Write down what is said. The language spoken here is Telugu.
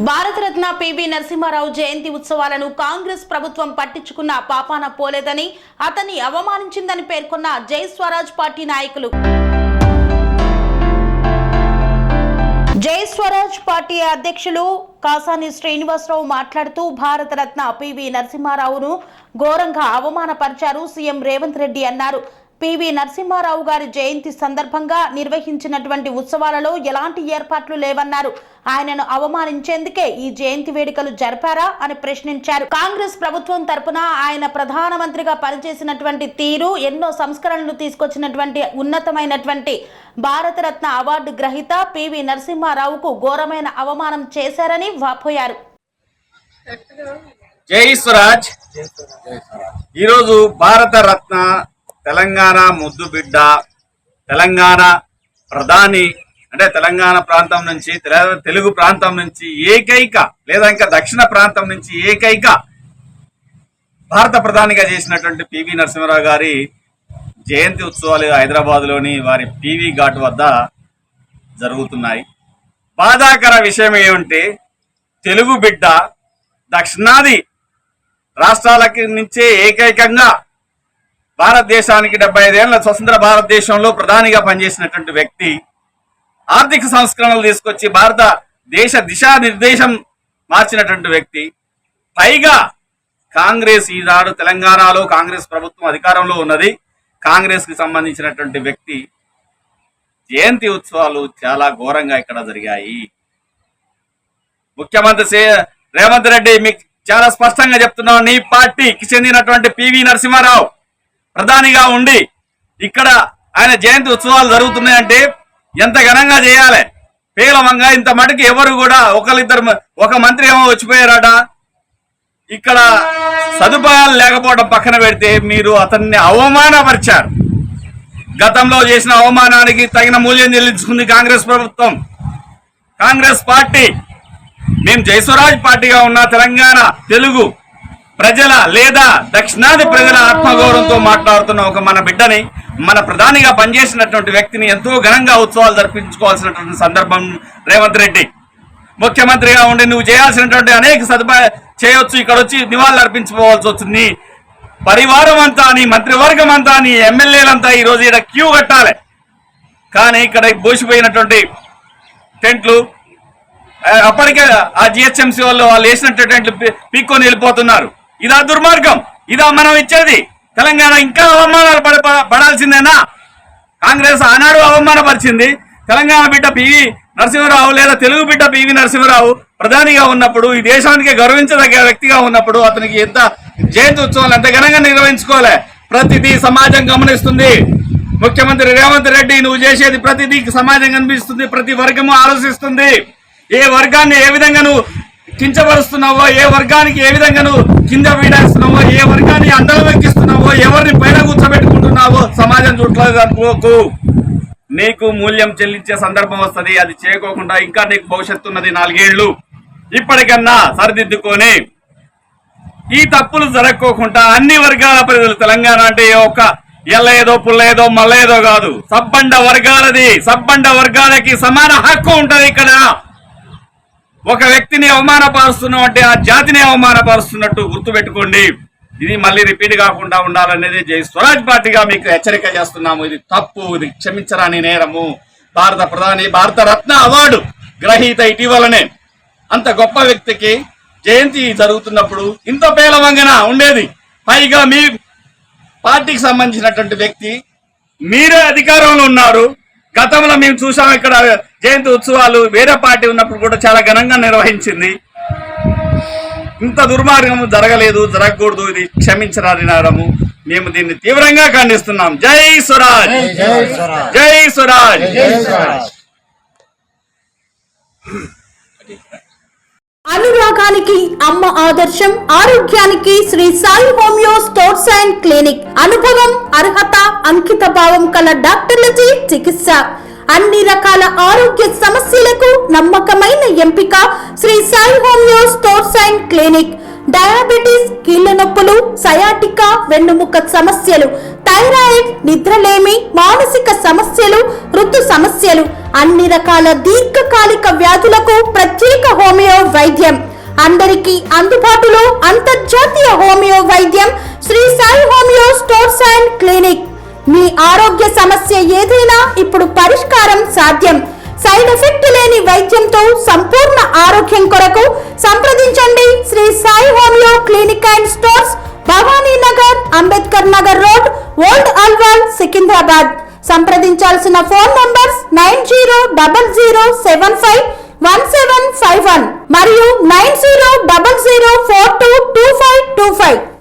భారతరత్న పివి నరసింహారావు జయంతి ఉత్సవాలను కాంగ్రెస్ ప్రభుత్వం పట్టించుకున్న పాపాన పోలేదని అతన్ని అవమానించిందని పేర్కొన్న జై స్వరాజ్ పార్టీ నాయకులు. జై స్వరాజ్ పార్టీ అధ్యక్షులు కాసాని శ్రీనివాసరావు మాట్లాడుతూ భారతరత్న పివి నరసింహారావును ఘోరంగా అవమానపరిచారు సీఎం రేవంత్ రెడ్డి అన్నారు. పివి నరసింహారావు గారి జయంతి సందర్భంగా నిర్వహించినటువంటి ఉత్సవాలలో ఎలాంటి ఏర్పాట్లు లేవన్నారు. ఆయనను అవమానించేందుకే ఈ జయంతి వేడుకలు జరిపారా అని ప్రశ్నించారు. కాంగ్రెస్ ప్రభుత్వం తరపున ఆయన ప్రధానమంత్రిగా పనిచేసినటువంటి తీరు, ఎన్నో సంస్కరణలు తీసుకొచ్చినటువంటి ఉన్నతమైనటువంటి భారతరత్న అవార్డు గ్రహీత పివి నరసింహారావుకు ఘోరమైన అవమానం చేశారని వాపోయారు. జై స్వరాజ్. ఈరోజు భారతరత్న, తెలంగాణ ముద్దు బిడ్డ, తెలంగాణ ప్రధాని అంటే తెలంగాణ ప్రాంతం నుంచి, తెలుగు ప్రాంతం నుంచి ఏకైక లేదా ఇంకా దక్షిణ ప్రాంతం నుంచి ఏకైక భారత ప్రధానిగా చేసినటువంటి పివి నరసింహారావు గారి జయంతి ఉత్సవాలు హైదరాబాద్లోని వారి పివి ఘాట్ వద్ద జరుగుతున్నాయి. బాధాకర విషయం ఏమంటే తెలుగు బిడ్డ దక్షిణాది రాష్ట్రాలకి నుంచే ఏకైకంగా భారతదేశానికి 75 ఏళ్ల స్వతంత్ర భారతదేశంలో ప్రధానిగా పనిచేసినటువంటి వ్యక్తి, ఆర్థిక సంస్కరణలు తీసుకొచ్చి భారతదేశ దిశానిర్దేశం మార్చినటువంటి వ్యక్తి, పైగా కాంగ్రెస్ ఈనాడు తెలంగాణలో కాంగ్రెస్ ప్రభుత్వం అధికారంలో ఉన్నది, కాంగ్రెస్ కి సంబంధించినటువంటి వ్యక్తి జయంతి ఉత్సవాలు చాలా ఘోరంగా ఇక్కడ జరిగాయి. ముఖ్యమంత్రి రేవంత్ రెడ్డి మీకు చాలా స్పష్టంగా చెప్తున్నాం, నీ పార్టీకి చెందినటువంటి పివి నరసింహారావు ప్రధానిగా ఉండి ఇక్కడ ఆయన జయంతి ఉత్సవాలు జరుగుతున్నాయంటే ఎంత ఘనంగా చేయాలి. పేలవంగా ఇంత మటుకు ఎవరు కూడా ఒక మంత్రి ఏమో వచ్చిపోయారట. ఇక్కడ సదుపాయాలు లేకపోవడం పక్కన పెడితే మీరు అతన్ని అవమానపరిచారు. గతంలో చేసిన అవమానానికి తగిన మూల్యం చెల్లించుకుంది కాంగ్రెస్ ప్రభుత్వం, కాంగ్రెస్ పార్టీ. మేము జయస్వరాజ్ పార్టీగా ఉన్న తెలంగాణ తెలుగు ప్రజల లేదా దక్షిణాది ప్రజల ఆత్మగౌరవంతో మాట్లాడుతున్న ఒక మన బిడ్డని, మన ప్రధానిగా పనిచేసినటువంటి వ్యక్తిని ఎంతో ఘనంగా ఉత్సవాలు జరిపించుకోవాల్సినటువంటి సందర్భం రేవంత్ రెడ్డి. ముఖ్యమంత్రిగా ఉండి నువ్వు చేయాల్సినటువంటి అనేక సదుపాయాలు చేయొచ్చు, ఇక్కడ వచ్చి నివాళులు అర్పించుకోవాల్సి వస్తుంది. పరివారం అంతా, నీ మంత్రివర్గం అంతా, నీ ఎమ్మెల్యేలంతా ఈరోజు ఇక్కడ క్యూ కట్టాలి. కానీ ఇక్కడ బోసిపోయినటువంటి టెంట్లు, అప్పటికే ఆ జిహెచ్ఎంసీ వాళ్ళు వేసినట్టు టెంట్లు పీక్కొని వెళ్ళిపోతున్నారు. ఇదా దుర్మార్గం? ఇదా మనం ఇచ్చేది? తెలంగాణ ఇంకా అవమానాలు పడాల్సిందేనా? కాంగ్రెస్ ఆనాడు అవమానపరిచింది. తెలంగాణ బిడ్డ పివి నరసింహారావు లేదా తెలుగు బిడ్డ పివి నరసింహారావు ప్రధానిగా ఉన్నప్పుడు, ఈ దేశానికి గౌరవించదగ్గ వ్యక్తిగా ఉన్నప్పుడు అతనికి ఎంత జయంతి ఉత్సవాలు ఎంత ఘనంగా నిర్వహించుకోలే. ప్రతిదీ సమాజం గమనిస్తుంది. ముఖ్యమంత్రి రేవంత్ రెడ్డి నువ్వు చేసేది ప్రతిదీ సమాజం కనిపిస్తుంది, ప్రతి వర్గము ఆలోచిస్తుంది. ఏ వర్గాన్ని ఏ విధంగా నువ్వు కించపరుస్తున్నావో, ఏ వర్గానికి ఏ విధంగా నువ్వు కింద వీడేస్తున్నావో, ఏ వర్గాన్ని అందరం ఎక్కిస్తున్నావో, ఎవరిని పైన కూర్చోబెట్టుకుంటున్నావో సమాజం చూడలేదు. నీకు మూల్యం చెల్లించే సందర్భం వస్తుంది. అది చేయకోకుండా ఇంకా నీకు భవిష్యత్తు ఉన్నది 4 ఏళ్లు. ఇప్పటికన్నా సరిదిద్దుకొని ఈ తప్పులు జరగకోకుండా అన్ని వర్గాల ప్రజలు, తెలంగాణ అంటే ఒక ఎల్లయేదో పుల్లేదో మల్లేదో కాదు, సబ్బండ వర్గాలది. సబ్బండ వర్గాలకి సమాన హక్కు ఉంటది. ఇక్కడ ఒక వ్యక్తిని అవమానపరుస్తున్నాం అంటే ఆ జాతిని అవమానపరుస్తున్నట్టు గుర్తుపెట్టుకోండి. ఇది మళ్ళీ రిపీట్ కాకుండా ఉండాలనేది జై స్వరాజ్ పార్టీగా మీకు హెచ్చరిక చేస్తున్నాము. ఇది తప్పు, ఇది క్షమించరాని నేరము. భారత ప్రధాని, భారత రత్న అవార్డు గ్రహీత ఇటీవలనే అంత గొప్ప వ్యక్తికి జయంతి జరుగుతున్నప్పుడు ఇంత పేలవంగా ఉండేది. పైగా మీ పార్టీకి సంబంధించినటువంటి వ్యక్తి, మీరే అధికారంలో ఉన్నారు. గతంలో మేము చూసాం ఇక్కడ జయంతి ఉత్సవాలు వేరే పార్టీ ఉన్నప్పుడు కూడా చాలా ఘనంగా నిర్వహించింది. ఇంత దుర్మార్గము జరగలేదు, జరగకూడదు. ఇది క్షమించరాని నేరము. మేము దీన్ని తీవ్రంగా ఖండిస్తున్నాం. జై స్వరాజ్, జై స్వరాజ్. అనురాగానికి అమ్మ ఆదర్శం, ఆరోగ్యానికి Shri Sai homeo stores and clinic. అనుభవం, అర్హత, అంకిత భావం కల డాక్టర్లచే చికిత్స. అన్ని రకాల ఆరోగ్య సమస్యలకు నమ్మకమైన ఎంపిక Shri Sai homeo stores and clinic. Diabetes, కీళ్ల నొప్పులు, సయాటికా, వెన్నుముక సమస్యలు, థైరాయిడ్, నిద్రలేమి, మానసిక సమస్యలు, ఋతు సమస్యలు, అన్ని రకాల దీర్ఘకాల దీర్ఘకాలిక వ్యాధులకు ప్రత్యేక హోమియో వైద్యం, అందరికీ అందుబాటులో అంతర్జాతీయ హోమియో వైద్యం Shri Sai homeo stores and clinic. మీ ఆరోగ్య సమస్య ఏదైనా ఇప్పుడు పరిష్కారం సాధ్యం. సైడ్ ఎఫెక్ట్ లేని వైద్యంతో సంపూర్ణ ఆరోగ్యం కొరకు సంప్రదించండి Shri Sai homeo clinic and stores, Bhavani Nagar, Ambedkar Nagar road, old Alwal, Secunderabad. సంప్రదించాల్సిన ఫోన్ నంబర్స్ 9000751751 మరియు 9000422525.